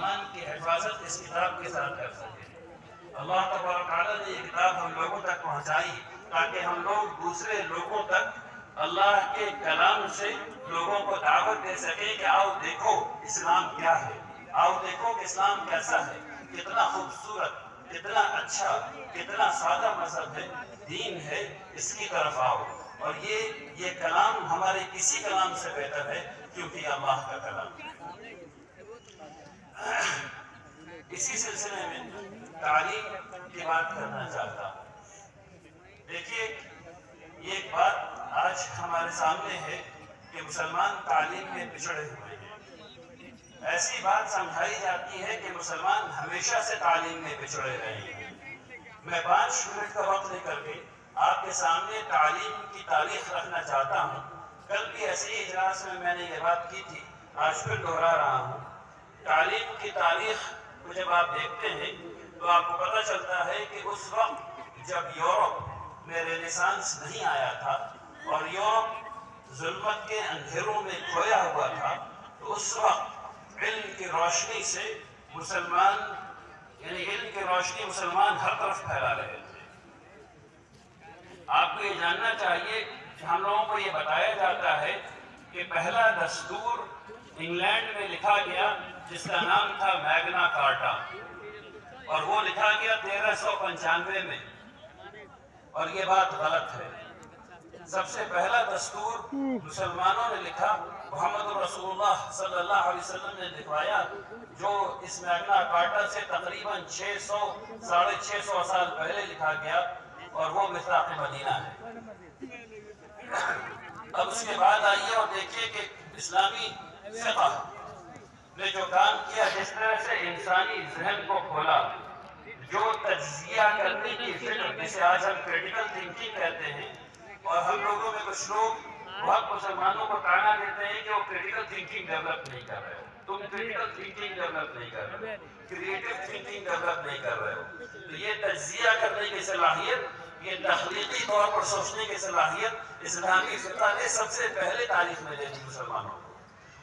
ایمان کی حفاظت اس کتاب کے ساتھ کر سکیں۔ اللہ تبارک تعالیٰ نے یہ کتاب ہم لوگوں تک پہنچائی تاکہ ہم لوگ دوسرے لوگوں تک اللہ کے کلام سے لوگوں کو دعوت دے سکیں کہ آؤ دیکھو اسلام کیا ہے، آؤ دیکھو کہ اسلام کیسا ہے، کتنا خوبصورت، کتنا اچھا، کتنا سادہ مذہب ہے، دین ہے، اس کی طرف آؤ۔ اور یہ کلام ہمارے کسی کلام سے بہتر ہے کیونکہ یہ اللہ کا کلام ہے۔ اسی سلسلے میں تعلیم کی بات کرنا چاہتا ہوں۔ دیکھیے، یہ ایک بات آج ہمارے سامنے ہے کہ مسلمان تعلیم میں پچھڑے ہوئے ہیں۔ ایسی بات سمجھائی جاتی ہے کہ مسلمان ہمیشہ سے تعلیم میں پچھڑے رہے ہیں۔ میں 5 منٹ کا وقت لے کر کے آپ کے سامنے تعلیم کی تاریخ رکھنا چاہتا ہوں۔ کل بھی ایسے ہی اجلاس میں نے یہ بات کی تھی، آج پھر دہرا رہا ہوں۔ تعلیم کی تاریخ کو جب آپ دیکھتے ہیں تو آپ کو پتہ چلتا ہے کہ اس وقت جب یورپ میں رینیسانس نہیں آیا تھا اور یورپ ظلمت کے اندھیروں میں کھویا ہوا تھا، تو اس وقت علم کی روشنی سے مسلمان، یعنی علم کی روشنی مسلمان ہر طرف پھیلا رہے تھے۔ آپ کو یہ جاننا چاہیے کہ ہم لوگوں کو یہ بتایا جاتا ہے کہ پہلا دستور انگلینڈ میں لکھا گیا جس کا نام تھا میگنا کارٹا، اور وہ لکھا گیا 1395 میں، اور یہ بات غلط ہے۔ سب سے پہلا دستور مسلمانوں نے لکھا، محمد رسول اللہ صلی اللہ علیہ وسلم نے لکھوایا، جو اس میگنا کارٹا سے تقریباً 600 سال پہلے لکھا گیا، اور وہ میثاق مدینہ ہے۔ اب اس کے بعد آئیے اور دیکھیے کہ اسلامی فقہ نے جو کام کیا، جس طرح سے انسانی ذہن کو کھولا، جو تجزیہ کرنے کی فکر جسے آج ہم کریٹیکل تھنکنگ کہتے ہیں، اور ہم لوگوں میں کچھ لوگ بہت مسلمانوں کو تانا دیتے ہیں کہ وہ کریٹیکل تھنکنگ ڈیولپ نہیں کر رہے ہو، تم کریٹیکل تھنکنگ ڈیولپ نہیں کر رہے ہو، کریٹیو تھنکنگ ڈیولپ نہیں کر رہے ہو۔ تو یہ تجزیہ کرنے کی صلاحیت، یہ تخلیقی طور پر سوچنے کی صلاحیت اسلامی فقہ نے سب سے پہلے تاریخ میں دے دی مسلمانوں کو،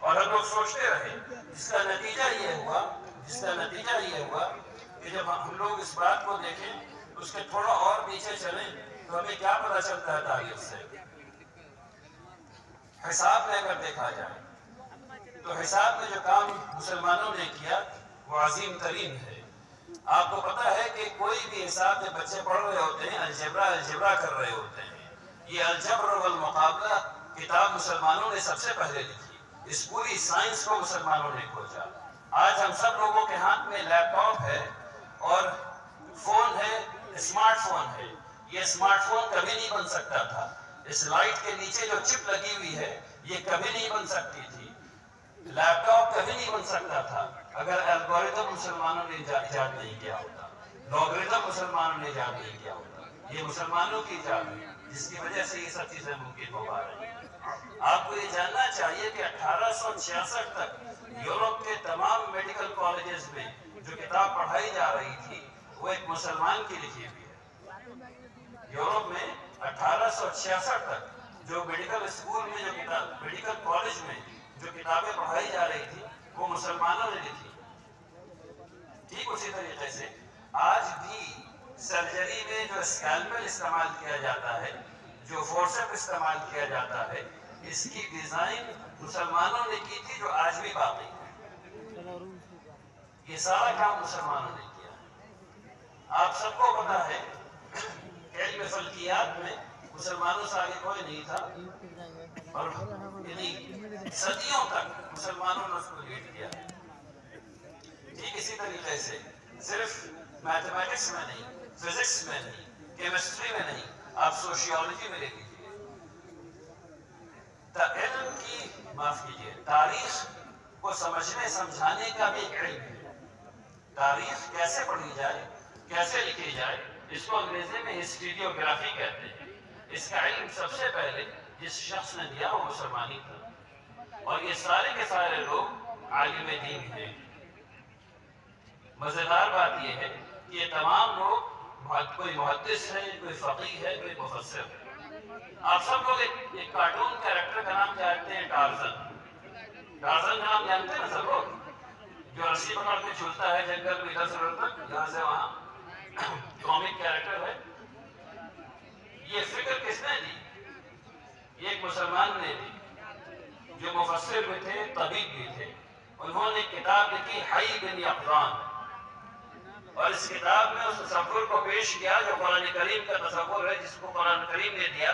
اور ہم لوگ سوچتے رہے، جس کا نتیجہ یہ ہوا کہ جب ہم لوگ اس بات کو دیکھیں، اس کے تھوڑا اور پیچھے چلیں تو ہمیں کیا پتہ چلتا ہے تاریخ سے؟ حساب میں اگر دیکھا جائے تو حساب میں جو کام مسلمانوں نے کیا وہ عظیم ترین ہے۔ آپ کو پتہ ہے کہ کوئی بھی حساب جب بچے پڑھ رہے ہوتے ہیں، الجبرا کر رہے ہوتے ہیں، یہ الجبر والمقابلہ کتاب مسلمانوں نے سب سے پہلے لکھی۔ اس پوری سائنس کو مسلمانوں نے کھوجا۔ آج ہم سب لوگوں کے ہاتھ میں لیپ ٹاپ ہے اور فون ہے، اسمارٹ فون ہے۔ یہ اسمارٹ فون کبھی نہیں بن سکتا تھا، اس لائٹ کے نیچے جو چپ لگی ہوئی ہے یہ کبھی نہیں بن سکتی تھی، لیپ ٹاپ کبھی نہیں بن سکتا تھا اگر الگوریتم مسلمانوں نے ایجاد نہیں کیا ہوتا، لوگریتم مسلمانوں نے ایجاد نہیں کیا ہوتا۔ یہ مسلمانوں کی ایجاد ہے جس کی وجہ سے یہ سب چیزیں ممکن ہو پا رہی ہیں۔ آپ کو یہ جاننا چاہیے کہ 1866 تک یورپ کے تمام میڈیکل کالجز میں جو کتاب پڑھائی جا رہی تھی وہ ایک مسلمان کی لکھی ہوئی ہے۔ یورپ میں 1866 تک جو میڈیکل اسکول میں میڈیکل کالج میں جو کتابیں پڑھائی جا رہی تھی وہ مسلمانوں نے لکھی۔ ٹھیک اسی طریقے سے آج بھی سرجری میں جو اسکیلپل استعمال کیا جاتا ہے، جو فورسپ استعمال کیا جاتا ہے، اس کی ڈیزائن مسلمانوں نے کی تھی جو آج بھی باقی ہے۔ یہ سارا کام مسلمانوں نے کیا ہے۔ آپ سب کو پتا ہے کہ علم فلکیات میں مسلمانوں سے آگے کوئی نہیں تھا، اور یعنی صدیوں تک مسلمانوں نے اس کو لیڈ کیا۔ ٹھیک اسی طریقے سے صرف میتھمیٹکس میں نہیں، فزکس میں نہیں، کیمسٹری میں نہیں، آپ سوشیالوجی میں لے لیجیے، علم کی معاف کیجیے تاریخ کو سمجھنے سمجھانے کا بھی ایک علم ہے۔ تاریخ کیسے پڑھی جائے، کیسے لکھی جائے، اس کو انگریزی میں ہسٹوریوگرافی کہتے ہیں۔ اس کا علم سب سے پہلے جس شخص نے دیا وہ مسلمان ہی تھا، اور یہ سارے کے سارے لوگ عالم دین ہیں۔ مزیدار بات یہ ہے کہ یہ تمام لوگ، کوئی محدث ہے، کوئی فقیہ ہے، کوئی مفسر ہے۔ آپ سب لوگ ایک کارٹون کیریکٹر کا نام جانتے ہیں، ٹارزن۔ ٹارزن کا نام جانتے ہیں نا سب لوگ، جو رسی پکڑ کے جھولتا ہے جنگل میں ادھر سے ادھر تک یہاں سے وہاں، کامک کیریکٹر ہے. یہ فکر کس نے دی؟ ایک مسلمان نے دی جو مفسر بھی تھے، طبیب بھی تھے. انہوں نے کتاب لکھی حی بن یقظان، اور اس کتاب میں اس تصور کو پیش کیا جو قرآن کریم کا تصور ہے، جس کو قرآن کریم نے دیا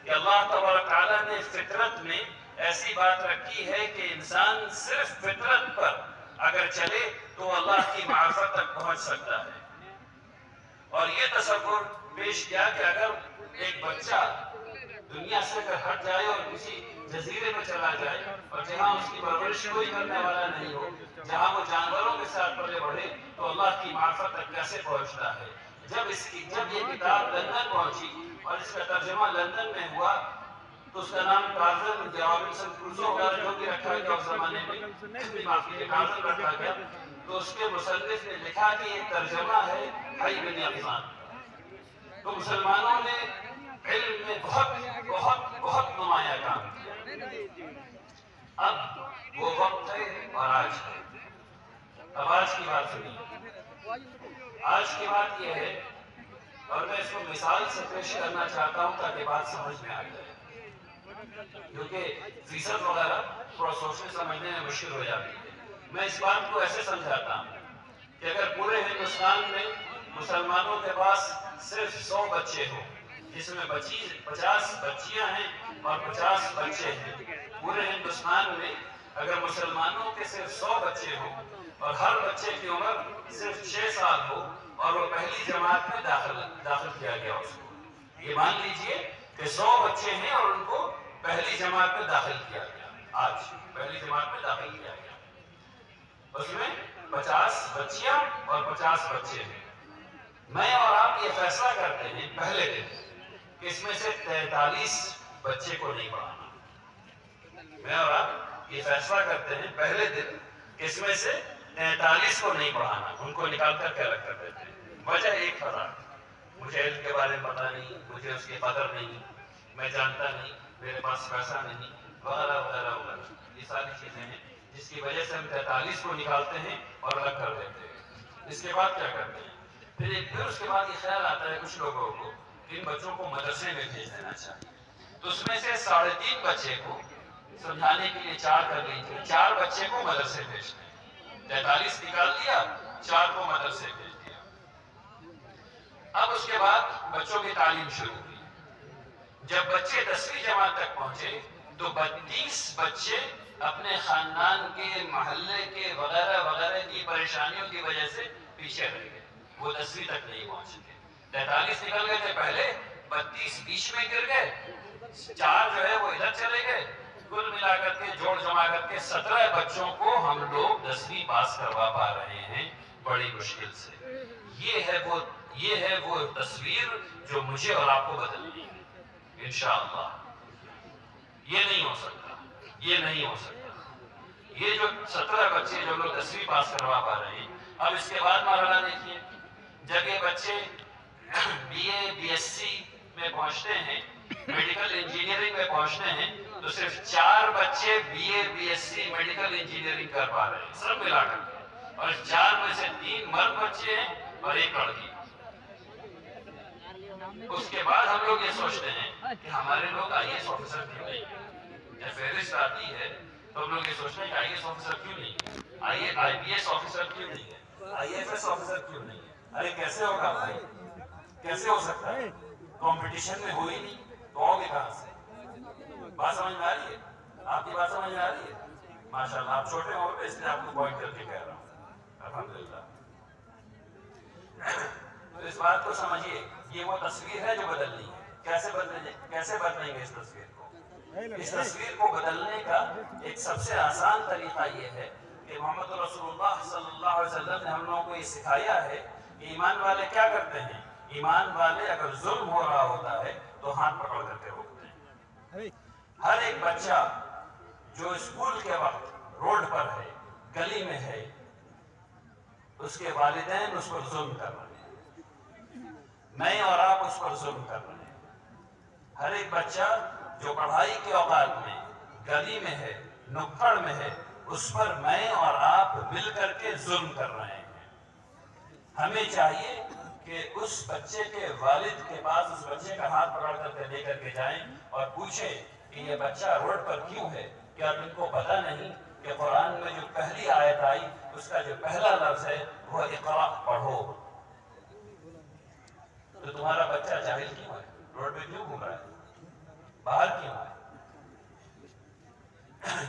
کہ اللہ تبارک تعالیٰ نے فطرت میں ایسی بات رکھی ہے کہ انسان صرف فطرت پر اگر چلے تو اللہ کی معرفت تک پہنچ سکتا ہے. اور یہ تصور پیش کیا کہ اگر ایک بچہ دنیا سے اگر ہٹ جائے اور کسی جزیرے میں چلا جائے اور جہاں اس کی پرورش کوئی کرنے والا نہیں ہو، جہاں وہ جانوروں کے ساتھ پلے بڑھے، تو اللہ کی معرفت تک کیسے پہنچتا ہے. جب یہ کتاب لندن پہنچی اور اس کا ترجمہ لندن میں ہوا تو اس کا نام ٹارزن یا رابنسن کروسو وغیرہ جو بھی رکھا گیا اس زمانے میں، معاف کیجیے ٹارزن رکھا گیا. تو اس کے مصنف نے لکھا کہ یہ ترجمہ ہے حی بن یقظان. تو مسلمانوں نے علم میں بہت بہت بہت نمایاں کام کیا. اب وہ وقت ہے اور آج ہے. اب آج کی بات سنیے. آج کی بات یہ ہے، اور میں اس کو مثال سے پیش کرنا چاہتا ہوں تاکہ بات سمجھ میں آ جائے، کیونکہ فیصد وغیرہ تھوڑا سوچنے سمجھنے میں مشکل ہو جاتی ہے. میں اس بات کو ایسے سمجھاتا ہوں کہ اگر پورے ہندوستان میں مسلمانوں کے پاس صرف 100 بچے ہوں، جس میں 50 بچیاں ہیں اور 50 بچے ہیں، پورے ہندوستان میں اگر مسلمانوں کے صرف 100 بچے ہوں اور ہر بچے کی عمر صرف 6 سال ہو اور وہ پہلی جماعت میں داخل کیا گیا اس کو، یہ مان لیجئے کہ 100 بچے ہیں اور ان کو پہلی جماعت میں داخل کیا گیا، آج پہلی جماعت میں داخل کیا گیا، اس میں 50 بچیاں اور 50 بچے ہیں. میں اور آپ یہ فیصلہ کرتے ہیں پہلے دن کہ اس میں سے 43 بچے کو نہیں پڑھانا. میں اور آپ یہ فیصلہ کرتے ہیں پہلے دن کہ اس میں سے 43 کو نہیں پڑھانا، ان کو نکال کر کے الگ کر دیتے ہیں. وجہ ایک تھا، مجھے علم کے بارے میں پتہ نہیں، مجھے اس کی قدر نہیں، میں جانتا نہیں، میرے پاس پیسہ نہیں، وغیرہ وغیرہ وغیرہ. یہ ساری چیزیں ہیں جس کی وجہ سے ہم 43 کو نکالتے ہیں اور الگ کر دیتے ہیں. اس کے بعد کیا کرتے ہیں؟ پھر اس کے بعد یہ خیال آتا ہے کچھ لوگوں کو کہ ان بچوں کو مدرسے میں بھیج دینا چاہیے. تو اس میں سے 3.5 بچے کو سمجھانے کے لیے 4 کر لیجیے، 4 بچے کو مدرسے بھیجتے ہیں. 43 نکال دیا، 4 کو مدرسے بھیج دیا. اب اس کے بعد بچوں کی تعلیم شروع ہوئی. جب بچے 10ویں جماعت تک پہنچے تو 32 بچے اپنے خاندان کے، محلے کے وغیرہ وغیرہ کی پریشانیوں کی وجہ سے پیچھے رہ گئے، وہ 10ویں تک نہیں پہنچے. 43 نکل گئے تھے پہلے، 32 بیچ میں گر گئے، 4 جو ہے وہ ادھر چلے گئے. کل ملا کر کے جوڑ جما کر کے 17 بچوں کو ہم لوگ 10ویں پاس کروا پا رہے ہیں بڑی مشکل سے. یہ ہے وہ تصویر جو مجھے اور آپ کو بدلنی ہے انشاءاللہ. یہ نہیں ہو سکتا، یہ نہیں ہو سکتا. یہ جو 17 بچے جو لوگ 10ویں پاس کروا پا رہے ہیں، اب اس کے بعد مرحلہ دیکھیے. جب یہ بچے B A B S C میں پہنچتے ہیں، میڈیکل انجینئرنگ میں پہنچتے ہیں، تو صرف 4 بچے B A B S C medical engineering کر پا رہے ہیں سب ملا کر کے. اور 4 میں سے 3 مرد بچے ہیں اور 1 لڑکی. اس کے بعد ہم لوگ یہ سوچتے ہیں کہ ہمارے لوگ آئی ایس آفیسر کیوں نہیں ہیں. جب فہرست آتی ہے تو ہم لوگ یہ سوچتے ہیں کہ آئی ایس آفیسر کیوں نہیں ہے، آئی پی ایس آفیسر کیوں نہیں ہے، آئی ایف ایس آفیسر کیوں نہیں ہے. ارے کیسے ہوگا بھائی، کیسے ہو سکتا ہے؟ کمپٹیشن میں ہوئی نہیں تو ہوگی کہاں سے؟ بات سمجھ میں آ رہی ہے؟ آپ کی بات سمجھ میں آ رہی ہے؟ ماشاءاللہ آپ چھوٹے ہو گئے، اس لیے آپ کو پوائنٹ کر کے کہہ رہا ہوں. الحمدللہ. تو اس بات کو سمجھیے، یہ وہ تصویر ہے جو بدلنی ہے. کیسے بدلیں گے اس تصویر کو؟ اس تصویر کو بدلنے کا ایک سب سے آسان طریقہ یہ ہے کہ محمد رسول اللہ صلی اللہ علیہ وسلم نے ہم لوگوں کو یہ سکھایا ہے کہ ایمان والے کیا کرتے ہیں. ایمان والے اگر ظلم ہو رہا ہوتا ہے تو ہاتھ پکڑ کر کے روکتے ہیں. ہر ایک بچہ جو اسکول کے وقت روڈ پر ہے، گلی میں ہے، اس کے والدین اس پر ظلم کر رہے ہیں، میں اور آپ اس پر ظلم کر رہے ہیں. ہر ایک بچہ جو پڑھائی کے اوقات میں گلی میں ہے، نکڑ میں ہے، اس پر میں اور آپ مل کر کے ظلم کر رہے ہیں۔ ہمیں چاہیے کہ اس بچے کے والد کے پاس اس بچے کا ہاتھ پکڑ کر کے لے کر کے جائیں اور پوچھیں کہ یہ بچہ روڈ پر کیوں ہے؟ کیا تم کو پتہ نہیں کہ قرآن میں جو پہلی آیت آئی اس کا جو پہلا لفظ ہے وہ اقرا پڑھو؟ تو تمہارا بچہ جاہل کیوں ہے؟ روڈ پہ کیوں گھوم رہا ہے؟ باہر کیوں ہے؟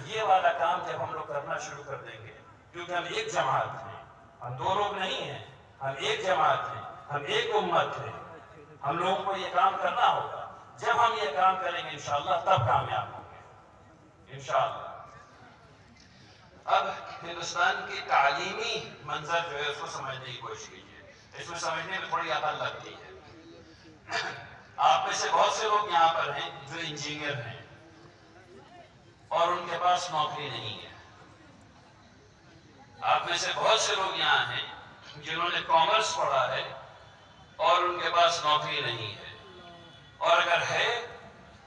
یہ والا کام جب ہم لوگ کرنا شروع کر دیں گے، کیونکہ ہم ایک جماعت ہیں، ہم دو لوگ نہیں ہیں، ہم ایک جماعت ہیں، ہم ایک امت ہیں، ہم لوگوں کو یہ کام کرنا ہوگا۔ جب ہم یہ کام کریں گے انشاءاللہ تب کامیاب ہوں گے انشاءاللہ۔ اب ہندوستان کی تعلیمی منظر جو ہے اس کو سمجھنے کی کوشش کیجیے، اس میں سمجھنے میں تھوڑی عقل لگتی ہے۔ آپ میں سے بہت سے لوگ یہاں پر ہیں جو انجینئر ہیں اور ان کے پاس نوکری نہیں ہے۔ آپ میں سے بہت سے لوگ یہاں ہیں جنہوں نے کامرس پڑھا ہے اور ان کے پاس نوکری نہیں ہے، اور اگر ہے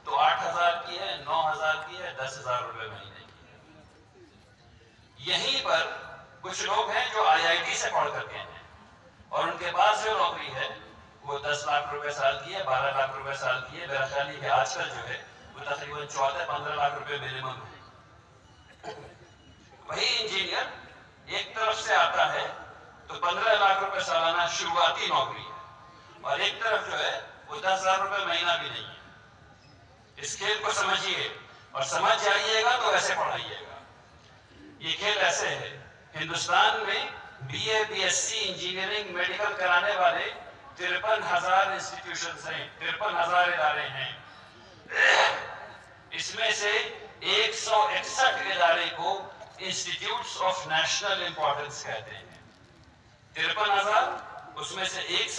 تو 8,000 کی ہے، 9,000 کی ہے، 10,000 روپے مہینے کی ہے۔ یہیں پر کچھ لوگ ہیں جو IIT سے پڑھ کر کے ہیں اور ان کے پاس جو نوکری ہے وہ 10 لاکھ روپے سال کی ہے، 12 لاکھ روپے سال کی ہے۔ میرا خیال ہے کہ آج کل جو ہے وہ تقریباً 14-15 لاکھ روپے منیمم ہے۔ وہی انجینئر ایک طرف سے آتا ہے تو 15 لاکھ روپے سالانہ شروعاتی نوکری ہے، اور ایک طرف جو ہے وہ 10,000 روپے مہینہ بھی نہیں ہے۔ اس کھیل کو سمجھیے اور سمجھ جائیے گا تو ایسے پڑھائیے گا۔ یہ کھیل ایسے ہے، ہندوستان میں BA BSc انجینئرنگ میڈیکل کرانے والے 53,000 انسٹیٹیوشنز ہیں، 53,000 ادارے ہیں۔ اس میں سے 161 ادارے کو انسٹیٹیوٹس آف نیشنل امپورٹنس کہتے ہیں۔ 53,000 اس میں سے 100